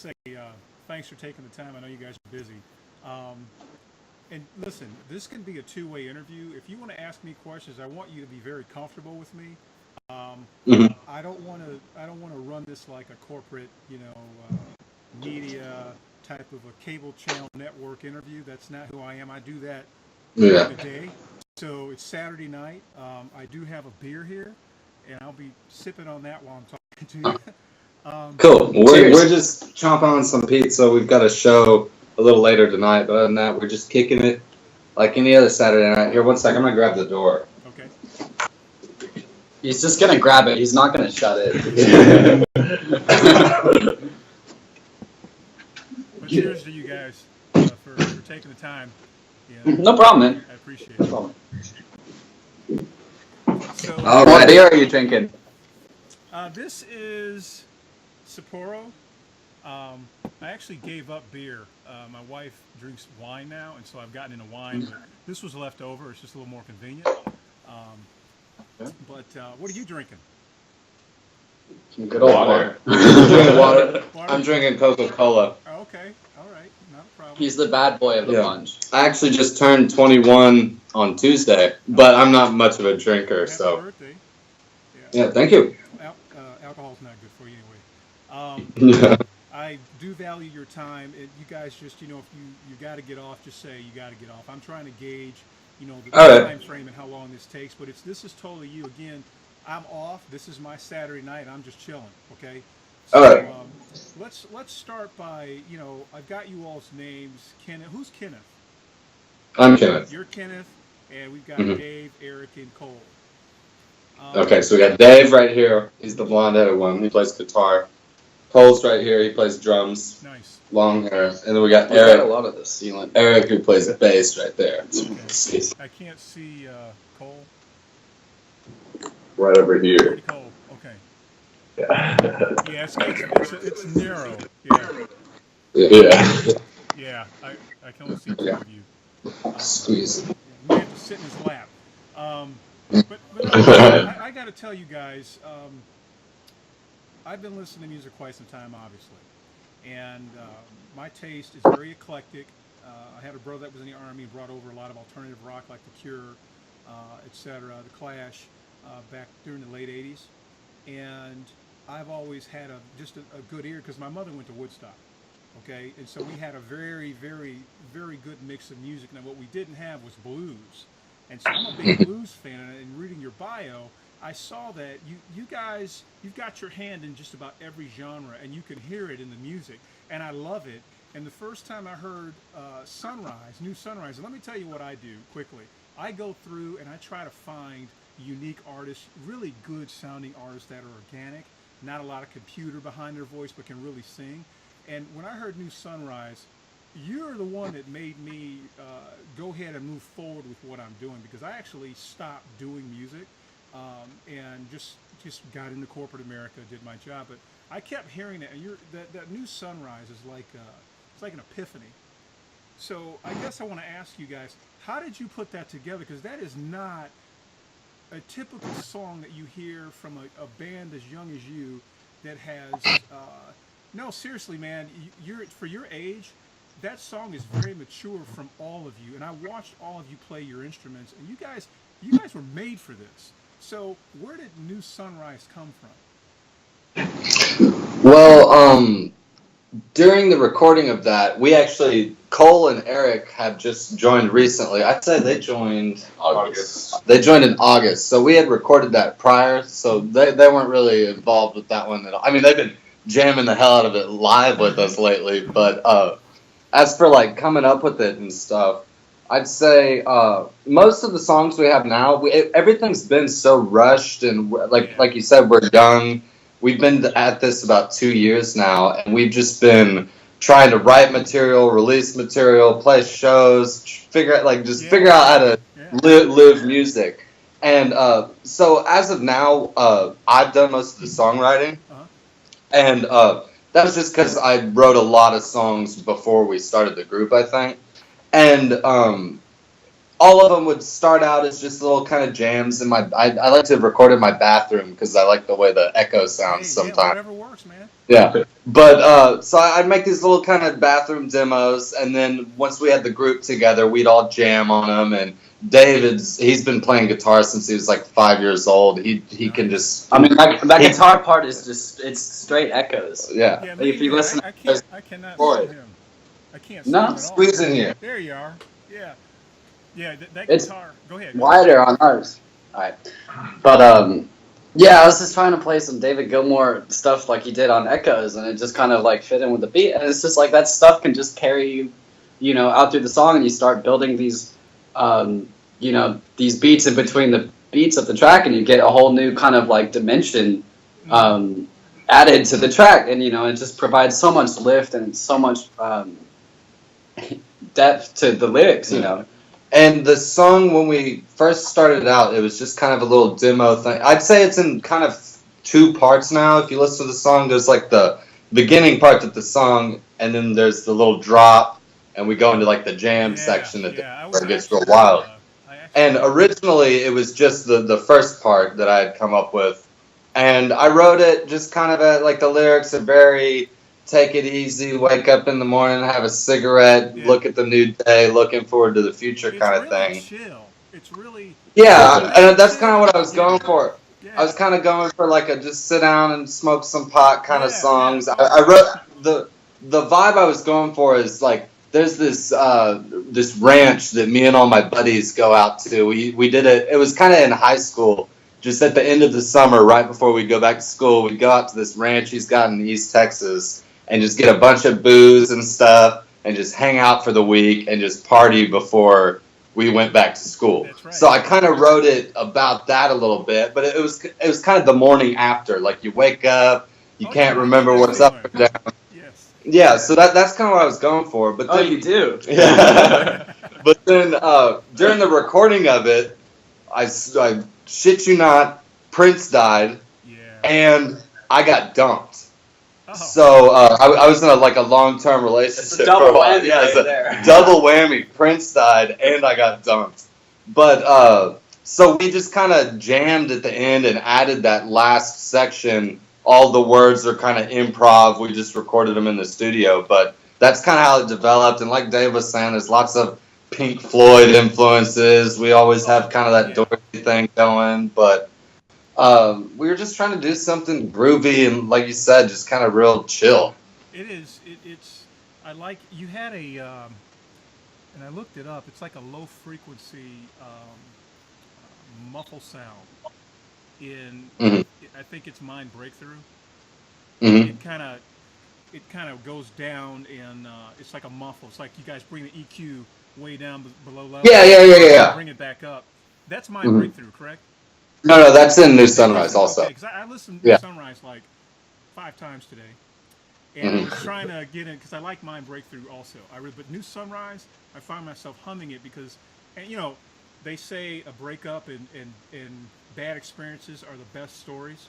say thanks for taking the time. I know you guys are busy. Um, and listen, this can be a two-way interview. If you want to ask me questions, I want you to be very comfortable with me. Um, Hmm. I don't want to. I don't want to run this like a corporate, media type of a cable channel network interview. That's not who I am. I do that during Yeah. the day. So it's Saturday night. I do have a beer here, and I'll be sipping on that while I'm talking to you. Um, Cool. We're Cheers. just chomping on some pizza. We've got a show a little later tonight, but other than that, we're just kicking it like any other Saturday night. Here, one second. I'm gonna grab the door. okay. He's just gonna grab it. He's not gonna shut it. But cheers to you guys for taking the time. Yeah, No problem, man. I appreciate No it. problem. So All What right. beer are you drinking? this is Sapporo. Um, I actually gave up beer. My wife drinks wine now, and so I've gotten into wine. But this was left over. It's just a little more convenient. Um, but what are you drinking? Some good old Water. water. I'm drinking water. Water? I'm drinking Coca-Cola. Oh, okay. All right. Not a problem. He's the bad boy of the Yeah. bunch. I actually just turned 21 on Tuesday, but I'm not much of a drinker, Happy so birthday. Yeah. yeah. Thank you. Alcohol's not good for you anyway. Yeah. I do value your time. You guys just, if you got to get off, just say you got to get off. I'm trying to gauge, the All right. time frame and how long this takes. But this is totally you. Again, I'm off. This is my Saturday night. I'm just chilling. Okay. All So right. let's start by, I've got you all's names. Kenneth, who's Kenneth? I'm Kenneth. You're Kenneth, and we've got Hmm. Dave, Eric, and Cole. Okay, so we got Dave right here. He's the blonde-headed one. He plays guitar. Cole's right here. He plays drums, Nice. long hair, and then we got We got a Eric. lot of the sealant. Eric who plays bass right there. Okay. I can't see Cole. Right over here. Pretty Cole. Okay. Yeah. Yeah, it's narrow. Yeah, Yeah. yeah. I can only see two of you. Squeeze. Yeah, you may have to sit in his lap. But no, I got to tell you guys, I've been listening to music quite some time, obviously, and my taste is very eclectic. I had a brother that was in the army, brought over a lot of alternative rock like The Cure, etc., The Clash, back during the late '80s, and I've always had just a good ear because my mother went to Woodstock. Okay, and so we had a very, very, very good mix of music. Now, what we didn't have was blues, and so I'm a big blues fan. And reading your bio, I saw that you guys, you've got your hand in just about every genre, and you can hear it in the music, and I love it. And the first time I heard New Sunrise, and let me tell you what I do quickly. I go through and I try to find unique artists, really good sounding artists that are organic, not a lot of computer behind their voice, but can really sing. And when I heard New Sunrise, you're the one that made me go ahead and move forward with what I'm doing because I actually stopped doing music and just got into corporate America, did my job. But I kept hearing that, and that New Sunrise is like it's like an epiphany. So I guess I want to ask you guys, how did you put that together? Because that is not a typical song that you hear from a band as young as you that has. No, seriously, man, you're for your age. That song is very mature from all of you, and I watched all of you play your instruments, and you guys were made for this. So, where did New Sunrise come from? Well, during the recording of that, we actually Cole and Eric have just joined recently. I'd say they joined August. They joined in August, so we had recorded that prior. So they weren't really involved with that one at all. I mean, they've been jamming the hell out of it live with us lately, but as for like coming up with it and stuff, I'd say most of the songs we have now, everything's been so rushed and like you said, we're young. We've been at this about 2 years now, and we've just been trying to write material, release material, play shows, figure out how to live music. And so as of now, I've done most of the songwriting, and that was just because I wrote a lot of songs before we started the group, I think. And all of them would start out as just little kind of jams. I like to record in my bathroom because I like the way the echo sounds Hey, sometimes. yeah, whatever works, man. Yeah, but so I'd make these little kind of bathroom demos, and then once we had the group together, we'd all jam on them. And he's been playing guitar since he was like 5 years old. He can just. I mean, that guitar part is it's straight echoes. Yeah. Yeah, If you listen, I cannot Boy. see him. I can't see No, him at all. Squeeze in here. There you are. Yeah. Yeah, that It's guitar. Go ahead. wider on ours. All right, but yeah, I was just trying to play some David Gilmour stuff like he did on Echoes, and it just kind of like fit in with the beat, and it's just like that stuff can just carry you, you know, out through the song, and you start building these, you know, these beats in between the beats of the track, and you get a whole new kind of like dimension added to the track, and you know, it just provides so much lift and so much depth to the lyrics, you know. And the song, when we first started out, it was just kind of a little demo thing. I'd say it's in kind of two parts now. If you listen to the song, there's like the beginning part of the song, and then there's the little drop, and we go into like the jam section where it gets real wild. And originally, it was just the first part that I had come up with. And I wrote it just kind of at, like, the lyrics are very take it easy, wake up in the morning, have a cigarette, look at the new day, looking forward to the future kind of thing. Chill. It's really. Yeah, and that's kind of what I was going for. Yeah. I was kind of going for like a just sit down and smoke some pot kind of songs. Yeah. I wrote the vibe I was going for is like there's this this ranch that me and all my buddies go out to. We did it. It was kind of in high school. Just at the end of the summer, right before we go back to school, we'd go out to this ranch he's got in East Texas and just get a bunch of booze and stuff and just hang out for the week and just party before we went back to school. Right. So I kind of wrote it about that a little bit, but it was kind of the morning after. Like you wake up, you can't remember what's up or down. Yes. Yeah, so that's kind of what I was going for. But then, you do. Yeah. But then during the recording of it, I shit you not, Prince died, and I got dumped. Oh. So I was in a long-term relationship. It's a double whammy. Yeah, it's a double whammy. Prince died, and I got dumped. But so we just kind of jammed at the end and added that last section. All the words are kind of improv. We just recorded them in the studio, but that's kind of how it developed. And like Dave was saying, there's lots of Pink Floyd influences. We always have kind of that Dorothy thing going, but we were just trying to do something groovy and, like you said, just kind of real chill. It is. It's. I like. You had a, and I looked it up. It's like a low frequency muffle sound. I think it's Mind Breakthrough. Mm-hmm. It kind of goes down and it's like a muffle. It's like you guys bring the EQ way down below level. Yeah. Bring it back up. That's Mind Breakthrough, correct? No, that's in New Sunrise also. Okay, I listened to New Sunrise like 5 times today, and I was trying to get in because I like Mind Breakthrough also. But New Sunrise, I find myself humming it because, and you know, they say a breakup and bad experiences are the best stories,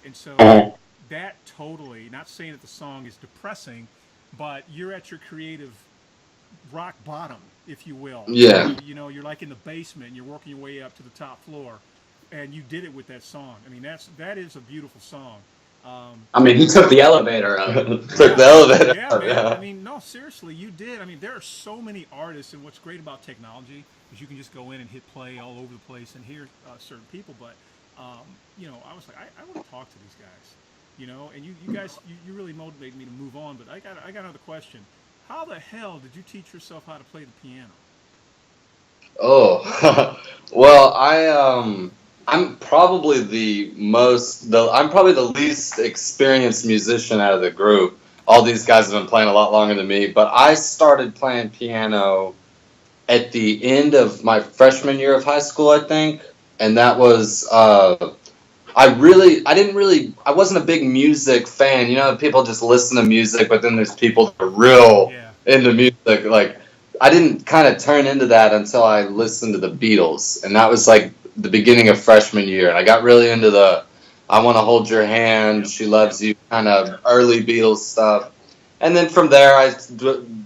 and so that totally. Not saying that the song is depressing, but you're at your creative rock bottom, if you will. Yeah. You know, you're like in the basement, and you're working your way up to the top floor. And you did it with that song. I mean, that is a beautiful song. I mean, he took the elevator up. Took the elevator yeah, up, man. yeah. I mean, no, seriously, you did. I mean, there are so many artists, and what's great about technology is you can just go in and hit play all over the place and hear certain people. But, you know, I was like, I want to talk to these guys, you know. And you guys, you really motivated me to move on. But I got another question. How the hell did you teach yourself how to play the piano? Oh, well, I'm probably the least experienced musician out of the group. All these guys have been playing a lot longer than me, but I started playing piano at the end of my freshman year of high school, I think. And that was, I wasn't a big music fan. You know, people just listen to music, but then there's people that are real into music. Like, I didn't kind of turn into that until I listened to the Beatles. And that was like the beginning of freshman year, and I got really into the I Want to Hold Your Hand, She Loves You kind of early Beatles stuff. And then from there I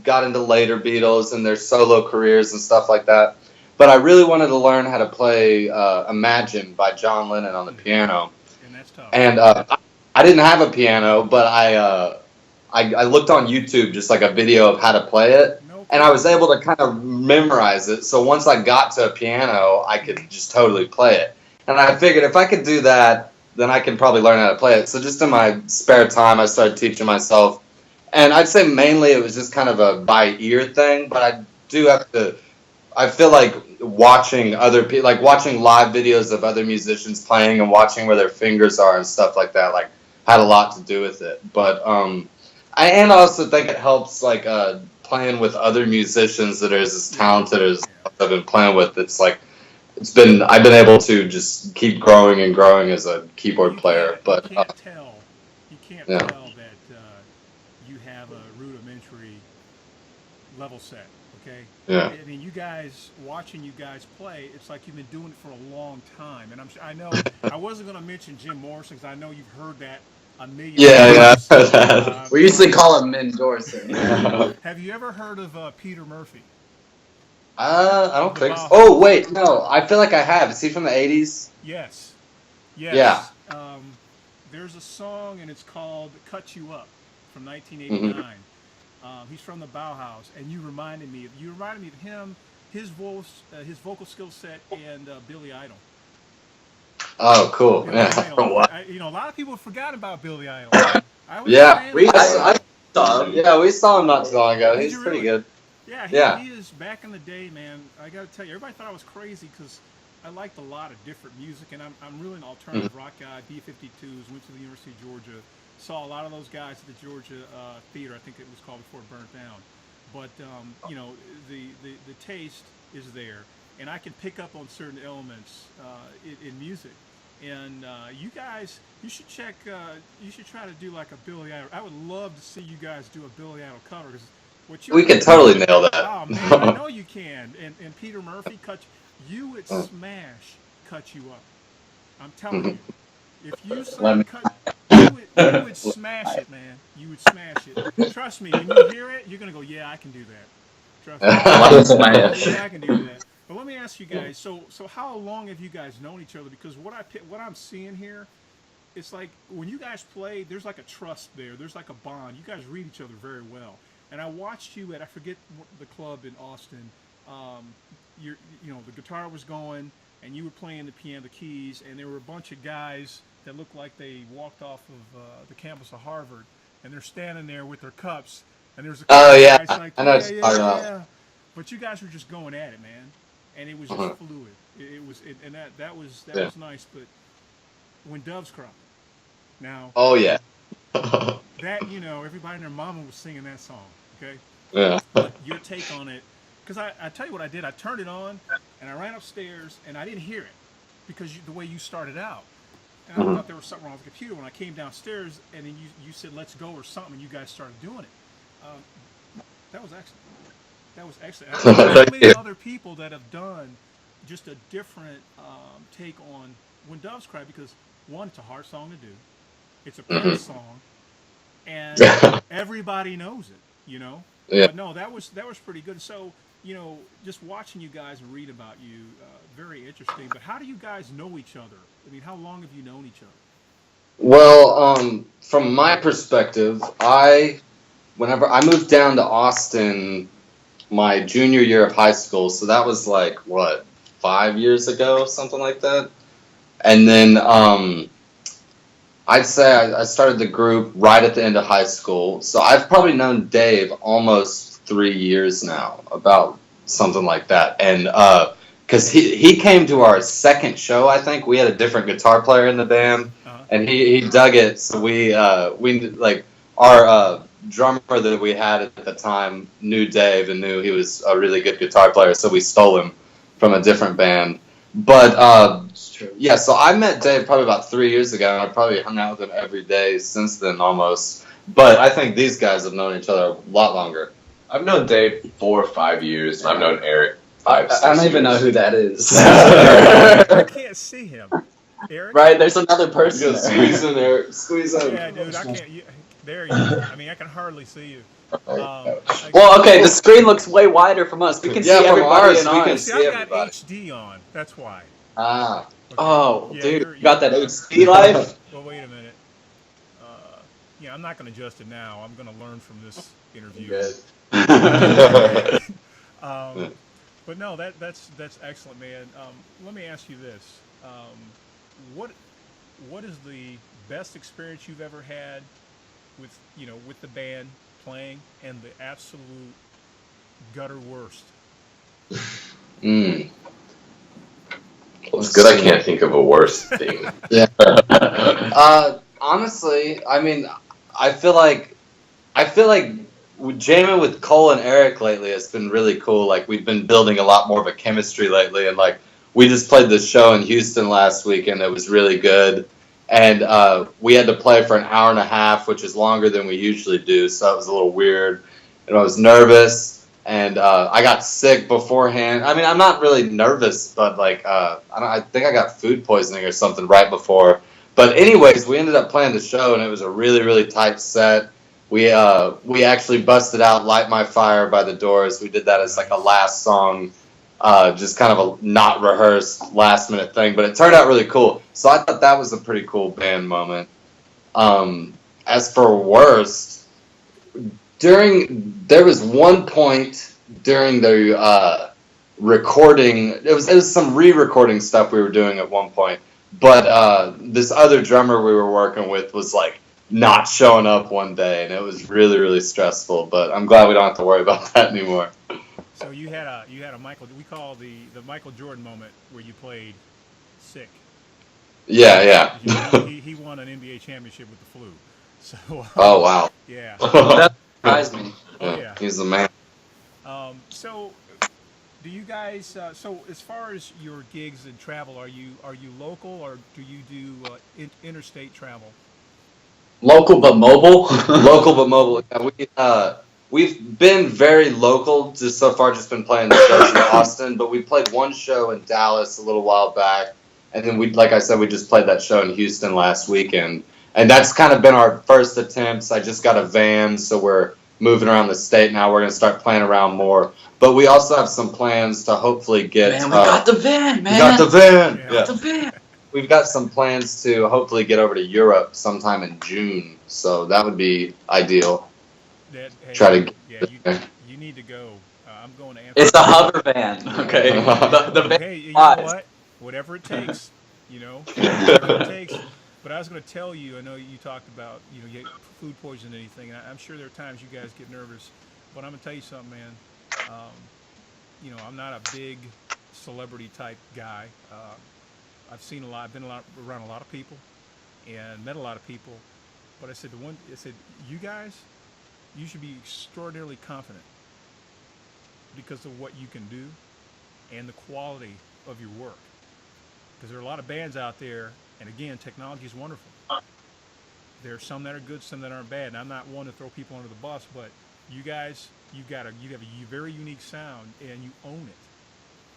got into later Beatles and their solo careers and stuff like that. But I really wanted to learn how to play Imagine by John Lennon on the piano. And that's tough. And I didn't have a piano, but I looked on YouTube just like a video of how to play it. No And I was able to kind of memorize it. So once I got to a piano, I could just totally play it. And I figured if I could do that, then I can probably learn how to play it. So just in my spare time, I started teaching myself. And I'd say mainly it was just kind of a by ear thing, but I do have to. I feel like watching other people, like watching live videos of other musicians playing and watching where their fingers are and stuff like that, like had a lot to do with it. But I also think it helps like playing with other musicians that are as talented as I've been playing with. It's like I've been able to just keep growing and growing as a keyboard player. But you can't tell that you have a rudimentary level set. Okay. Yeah. I mean, you guys watching you guys play, it's like you've been doing it for a long time. And I know I wasn't going to mention Jim Morrison because I know you've heard that a million times. We usually call him Mendorson. Have you ever heard of Peter Murphy? I don't think so. Oh, wait, no. I feel like I have. Is he from the 80s? Yes. Yeah. There's a song, and it's called Cut You Up from 1989. Mm-hmm. He's from the Bauhaus, and you reminded me of him, his vocal skill set, and Billy Idol. Oh, cool. Billy Yeah. Idol. A lot of people have forgotten about Billy Idol. We saw him not too long ago. He's pretty good. Yeah, he is. Back in the day, man, I got to tell you, everybody thought I was crazy because I liked a lot of different music, and I'm really an alternative rock guy. B-52s, went to the University of Georgia, saw a lot of those guys at the Georgia Theater, I think it was called before it burnt down. But the taste is there, and I can pick up on certain elements in music. And you guys, you should check. You should try to do like a Billy Idol. I would love to see you guys do a Billy Idol cover. We could totally nail that. Oh man, I know you can. And Peter Murphy you would smash Cut You Up. I'm telling you. If you sang you would smash it, man. You would smash it. Trust me, when you hear it, you're gonna go, yeah, I can do that. Trust me. Yeah, I can do that. But let me ask you guys. So how long have you guys known each other? Because what I'm seeing here, it's like when you guys play, there's like a trust there. There's like a bond. You guys read each other very well. And I watched you at, I forget the club in Austin. The guitar was going, and you were playing the piano, the keys, and there were a bunch of guys that looked like they walked off of the campus of Harvard, and they're standing there with their cups, and there's a couple guys like, I know what you're talking about. But you guys were just going at it, man, and it was just fluid. That was nice. But when Doves Cry, now. Oh yeah. That everybody and their mama was singing that song. Okay. Yeah. But your take on it, because I tell you what I did. I turned it on, and I ran upstairs, and I didn't hear it because the way you started out. And I thought there was something wrong with the computer. When I came downstairs, and then you said, let's go or something, and you guys started doing it. That was excellent. I know many other people that have done just a different take on When Doves Cry, because one, it's a hard song to do. It's a Prince song, and everybody knows it, Yeah. But no, that was pretty good. So, just watching you guys and read about you, very interesting. But how do you guys know each other? I mean, how long have you known each other? Well, from my perspective, whenever I moved down to Austin my junior year of high school, so that was like, 5 years ago, something like that. And then I'd say I started the group right at the end of high school. So I've probably known Dave almost 3 years now, about something like that. And because he came to our second show, I think. We had a different guitar player in the band, and he dug it. So we like our drummer that we had at the time knew Dave and knew he was a really good guitar player, so we stole him from a different band. But yeah, so I met Dave probably about 3 years ago, and I probably hung out with him every day since then almost. But I think these guys have known each other a lot longer. I've known Dave 4 or 5 years, and I've known Eric 5, 6 I don't even know who that is. I can't see him. Eric? Right, there's another person there. Squeeze in, Eric. Squeeze in. Yeah, dude, I can't. There you go. I mean, I can hardly see you. Well, okay, the screen looks way wider from us. We can see Yeah, from everybody ours, in we can ours. See, see I've got everybody. HD on. That's why. Ah. Okay. Oh, Yeah, dude, you're you got that you're, HD life? Well, wait a minute. Yeah, I'm not going to adjust it now. I'm going to learn from this interview. Good. um, but no, that's excellent, man. Let me ask you this: what what is the best experience you've ever had with with the band playing, and the absolute gutter worst? Mm. Well, it's good I can't think of a worse thing. Yeah. Honestly, I mean, I feel like jamming with Cole and Eric lately has been really cool. Like we've been building a lot more of a chemistry lately, and like we just played this show in Houston last week, and it was really good. And we had to play for an hour and a half, which is longer than we usually do, so it was a little weird. And I was nervous, and I got sick beforehand. I mean, I'm not really nervous, but like I think I got food poisoning or something right before. But anyways, we ended up playing the show, and it was a really really tight set. We actually busted out "Light My Fire" by the Doors. We did that as like a last song, just kind of a not rehearsed last minute thing, but it turned out really cool. So I thought that was a pretty cool band moment. As for worst, there was one point during the recording. It was some re-recording stuff we were doing at one point, but this other drummer we were working with was like not showing up one day, and it was really really stressful. But I'm glad we don't have to worry about that anymore. So you had a Michael. We call the Michael Jordan moment where you played sick. Yeah. He won an NBA championship with the flu. So Oh wow. yeah. That surprised me. Oh yeah. He's the man. So do you guys? So as far as your gigs and travel, are you local, or do you do interstate travel? Local but mobile. Local but mobile. Yeah, we've been very local. Just so far, just been playing shows in Austin. But we played one show in Dallas a little while back, and then like I said, we just played that show in Houston last weekend. And that's kind of been our first attempts. I just got a van, so we're moving around the state now. We're gonna start playing around more. But we also have some plans to hopefully get. Man, we got the van, man. We got the van. Yeah. Got the van. We've got some plans to hopefully get over to Europe sometime in June, so that would be ideal. Hey, Try to you need to go. I'm going to Amsterdam. It's a hover van. Okay. The van. Hey, you know what? Whatever it takes. Whatever it takes. But I was going to tell you. I know you talked about you get food poisoning and anything. And I'm sure there are times you guys get nervous. But I'm going to tell you something, man. I'm not a big celebrity type guy. I've seen a lot. I've been around a lot of people, and met a lot of people. But I said you guys, you should be extraordinarily confident because of what you can do and the quality of your work. Because there are a lot of bands out there, and again, technology is wonderful. There are some that are good, some that aren't bad. And I'm not one to throw people under the bus, but you guys, you have a very unique sound, and you own it.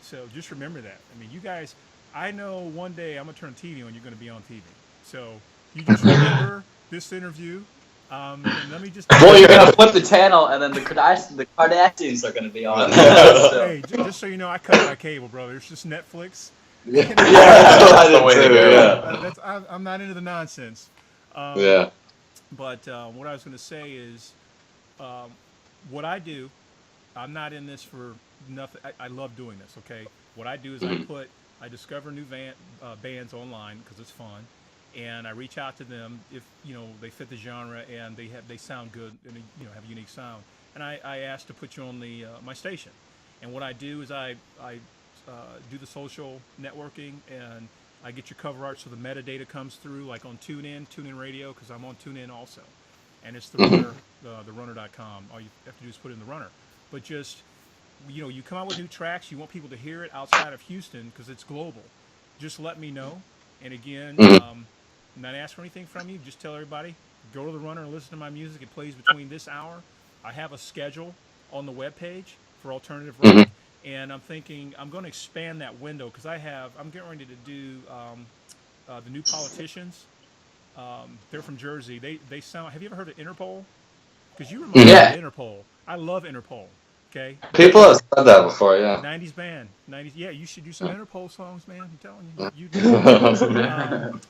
So just remember that. I mean, you guys. I know one day I'm gonna turn the TV on. You're gonna be on TV. So you just remember this interview. And let me just. Well, you're gonna flip the channel, and then the Kardashians are gonna be on. Hey, just so you know, I cut my cable, brother. It's just Netflix. That's the way to go. I'm not into the nonsense. Yeah. But what I was going to say is, what I do, I'm not in this for nothing. I love doing this. Okay. What I do is I discover new bands online because it's fun, and I reach out to them if they fit the genre and they sound good and they have a unique sound. And I ask to put you on my station. And what I do is I do the social networking, and I get your cover art so the metadata comes through, like on TuneIn Radio, because I'm on TuneIn also. And it's the runner, therunner.com. All you have to do is put in the runner. But just you come out with new tracks, you want people to hear it outside of Houston because it's global. Just let me know. And again, I'm not asking for anything from you. Just tell everybody, go to the runner and listen to my music. It plays between this hour. I have a schedule on the webpage for alternative rock. And I'm thinking I'm going to expand that window because I'm getting ready to do the New Politicians. They're from Jersey. They sound. Have you ever heard of Interpol? because you remind me Yeah. of Interpol. I love Interpol. Okay. People have said that before, yeah. 90s band. 90s. Yeah, you should do some Interpol songs, man. I'm telling you. You do.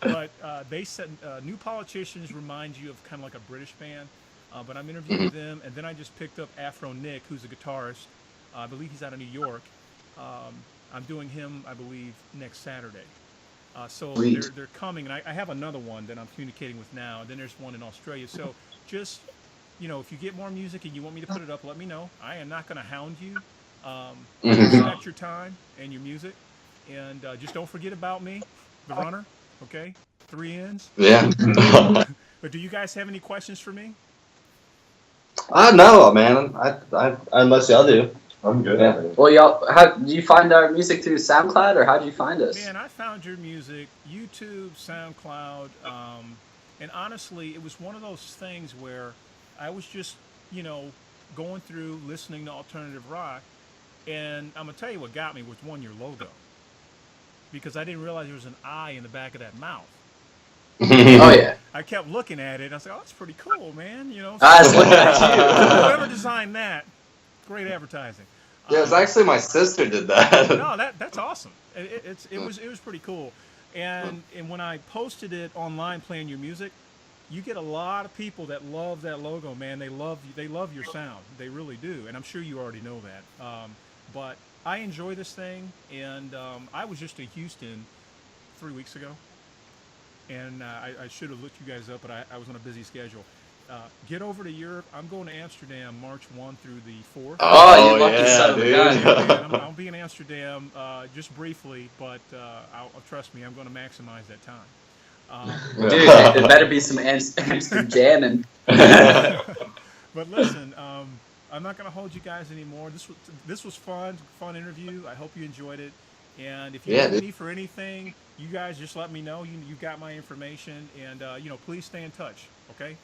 But they said New Politicians remind you of kind of like a British band. But I'm interviewing them, and then I just picked up Afro Nick, who's a guitarist. I believe he's out of New York. I'm doing him, I believe, next Saturday. So Sweet. they're coming, and I have another one that I'm communicating with now, and then there's one in Australia. So just, if you get more music and you want me to put it up, let me know. I am not going to hound you. I respect your time and your music, and just don't forget about me, the runner. Okay, 3 N's. Yeah. But do you guys have any questions for me? I know, man. I unless y'all do. I'm good. Yeah. Well, y'all, how did you find our music through SoundCloud, or how did you find us? Man, I found your music, YouTube, SoundCloud, and honestly, it was one of those things where I was just, going through listening to alternative rock, and I'm gonna tell you what got me was one, your logo, because I didn't realize there was an eye in the back of that mouth. Oh yeah. I kept looking at it, and I was like, "Oh, that's pretty cool, man." I was looking at Whoever designed that, great advertising. Yeah, it's actually my sister did that. No, that's awesome. It was pretty cool. And when I posted it online playing your music, you get a lot of people that love that logo, man. They love your sound. They really do. And I'm sure you already know that. But I enjoy this thing, and I was just in Houston 3 weeks ago, and I should have looked you guys up, but I was on a busy schedule. Get over to Europe. I'm going to Amsterdam March 1 through the 4th. Oh, you lucky yeah, son of a dude. gun. I'll be in Amsterdam just briefly, but trust me, I'm going to maximize that time. Dude, there better be some Amsterdam. But listen, I'm not going to hold you guys anymore. This was fun interview. I hope you enjoyed it. And if you need me for anything, you guys just let me know. You got my information, and please stay in touch. Okay.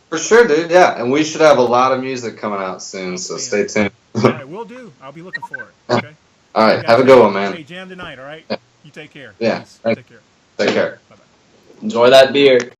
For sure, dude. Yeah, and we should have a lot of music coming out soon, so stay tuned. All right, will do. I'll be looking for it. Okay. All right, have a good one, man. Hey, jam tonight. All right. You take care. Yeah. Peace. Take care. Take care. Bye bye. Enjoy that beer.